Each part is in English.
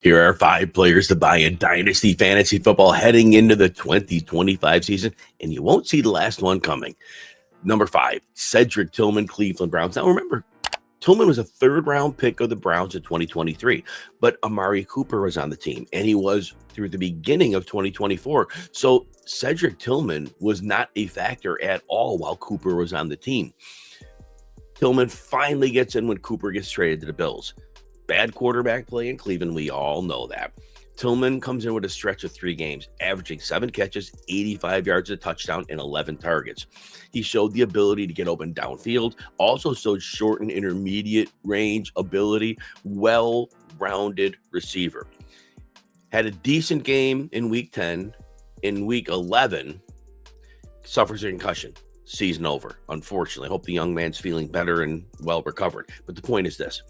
Here are 5 players to buy in Dynasty Fantasy Football heading into the 2025 season, and you won't see the last one coming. Number 5, Cedric Tillman, Cleveland Browns. Now remember, Tillman was a 3rd-round pick of the Browns in 2023, but Amari Cooper was on the team, and he was through the beginning of 2024. So Cedric Tillman was not a factor at all while Cooper was on the team. Tillman finally gets in when Cooper gets traded to the Bills. Bad quarterback play in Cleveland, we all know that. Tillman comes in with a stretch of 3 games, averaging 7 catches, 85 yards, a touchdown, and 11 targets. He showed the ability to get open downfield, also showed short and intermediate range ability, well-rounded receiver. Had a decent game in Week 10. In Week 11, suffers a concussion. Season over, unfortunately. I hope the young man's feeling better and well recovered. But the point is this.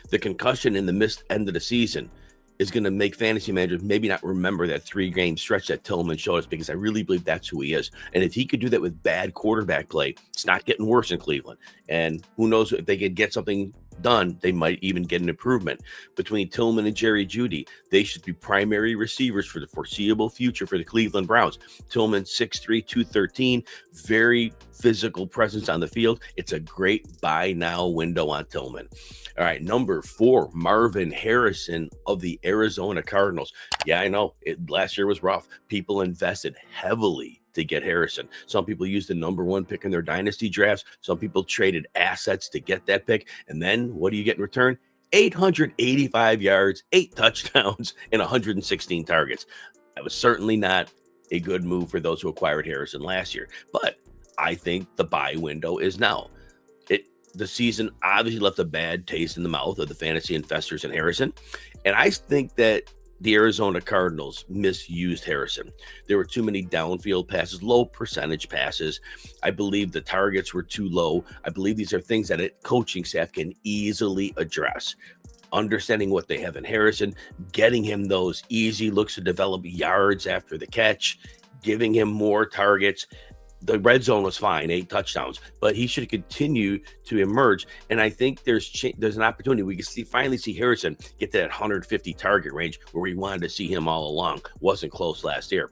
The concussion in the missed end of the season is going to make fantasy managers maybe not remember that 3-game stretch that Tillman showed us, because I really believe that's who he is. And if he could do that with bad quarterback play, it's not getting worse in Cleveland. And who knows, if they could get something done, they might even get an improvement. Between Tillman and Jerry Jeudy, they should be primary receivers for the foreseeable future for the Cleveland Browns. Tillman, 6'3", 213, very physical presence on the field. It's a great buy now window on Tillman. All right, number 4, Marvin Harrison of the Arizona Cardinals. Yeah, I know. Last year was rough. People invested heavily to get Harrison. Some people used the number 1 pick in their dynasty drafts. Some people traded assets to get that pick. And then what do you get in return? 885 yards, 8 touchdowns, and 116 targets. That was certainly not a good move for those who acquired Harrison last year. But I think the buy window is now. The season obviously left a bad taste in the mouth of the fantasy investors in Harrison. And I think that the Arizona Cardinals misused Harrison. There were too many downfield passes, low percentage passes. I believe the targets were too low. I believe these are things that a coaching staff can easily address. Understanding what they have in Harrison, getting him those easy looks to develop yards after the catch, giving him more targets. The red zone was fine, 8 touchdowns, but he should continue to emerge. And I think there's an opportunity. We can finally see Harrison get to that 150 target range where we wanted to see him all along. Wasn't close last year.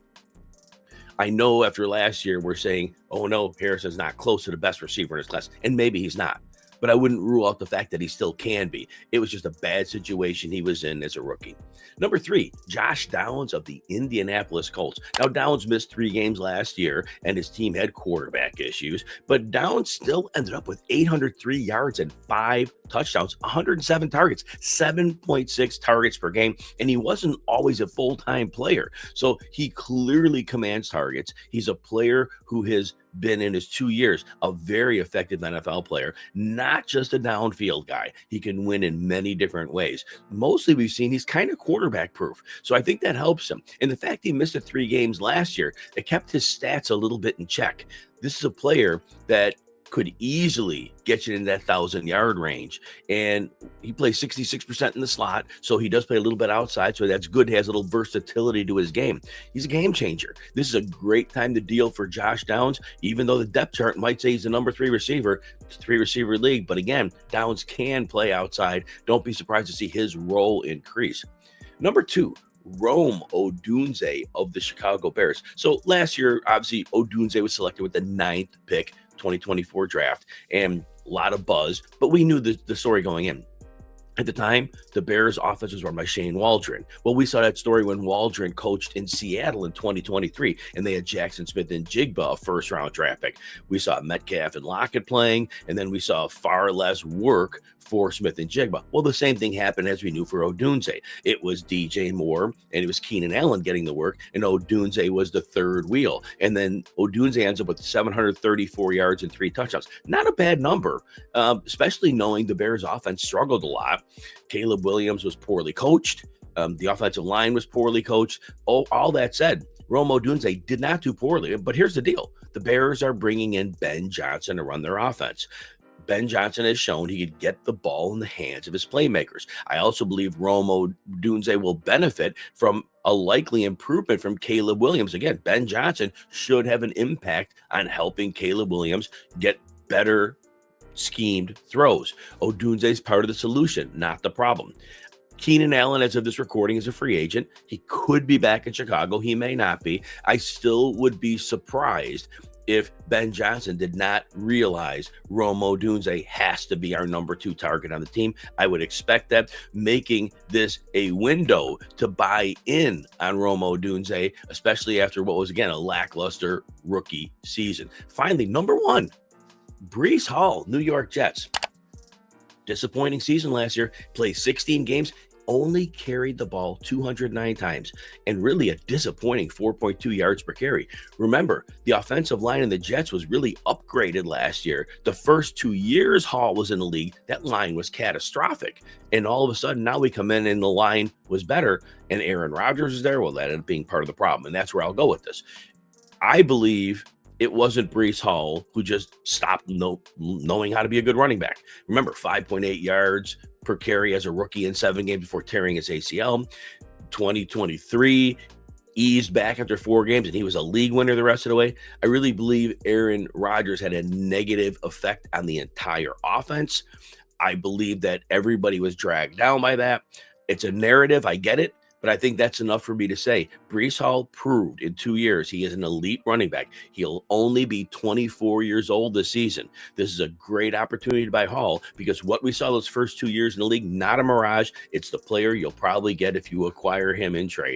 I know after last year, we're saying, oh no, Harrison's not close to the best receiver in his class. And maybe he's not. But I wouldn't rule out the fact that he still can be. It was just a bad situation he was in as a rookie. Number 3, Josh Downs of the Indianapolis Colts. Now, Downs missed 3 games last year, and his team had quarterback issues, but Downs still ended up with 803 yards and 5 touchdowns, 107 targets, 7.6 targets per game, and he wasn't always a full-time player. So he clearly commands targets. He's a player who has been in his 2 years a very effective NFL player, not just a downfield guy. He can win in many different ways. Mostly we've seen he's kind of quarterback proof. So I think that helps him. And the fact he missed 3 games last year, it kept his stats a little bit in check. This is a player that could easily get you in that 1,000-yard range. And he plays 66% in the slot, so he does play a little bit outside, so that's good. He has a little versatility to his game. He's a game changer. This is a great time to deal for Josh Downs, even though the depth chart might say he's the number 3 receiver, 3-receiver league. But again, Downs can play outside. Don't be surprised to see his role increase. Number 2, Rome Odunze of the Chicago Bears. So last year, obviously, Odunze was selected with the 9th pick, 2024 draft, and a lot of buzz, but we knew the story going in. At the time, the Bears' offense was run by Shane Waldron. Well, we saw that story when Waldron coached in Seattle in 2023, and they had Jackson Smith and Jigba, a first-round draft pick. We saw Metcalf and Lockett playing, and then we saw far less work for Smith and Jigba. Well, the same thing happened as we knew for Odunze. It was DJ Moore, and it was Keenan Allen getting the work, and Odunze was the third wheel. And then Odunze ends up with 734 yards and 3 touchdowns. Not a bad number, especially knowing the Bears' offense struggled a lot. Caleb Williams was poorly coached. The offensive line was poorly coached. All that said, Rome Odunze did not do poorly. But here's the deal. The Bears are bringing in Ben Johnson to run their offense. Ben Johnson has shown he could get the ball in the hands of his playmakers. I also believe Rome Odunze will benefit from a likely improvement from Caleb Williams. Again, Ben Johnson should have an impact on helping Caleb Williams get better schemed throws. Odunze is part of the solution, not the problem. Keenan Allen, as of this recording, is a free agent. He could be back in Chicago. He may not be. I still would be surprised if Ben Johnson did not realize Rome Odunze has to be our number 2 target on the team. I would expect that, making this a window to buy in on Rome Odunze, especially after what was, again, a lackluster rookie season. Finally, number 1, Breece Hall, New York Jets. Disappointing season last year. Played 16 games, only carried the ball 209 times, and really a disappointing 4.2 yards per carry. Remember, the offensive line in the Jets was really upgraded last year. The first 2 years Hall was in the league, that line was catastrophic. And all of a sudden, now we come in and the line was better, and Aaron Rodgers is there. Well, that ended up being part of the problem, and that's where I'll go with this. I believe it wasn't Breece Hall who just stopped knowing how to be a good running back. Remember, 5.8 yards per carry as a rookie in 7 games before tearing his ACL. 2023, eased back after 4 games, and he was a league winner the rest of the way. I really believe Aaron Rodgers had a negative effect on the entire offense. I believe that everybody was dragged down by that. It's a narrative. I get it. But I think that's enough for me to say Breece Hall proved in 2 years he is an elite running back. He'll only be 24 years old this season. This is a great opportunity to buy Hall because what we saw those first 2 years in the league, not a mirage. It's the player you'll probably get if you acquire him in trade.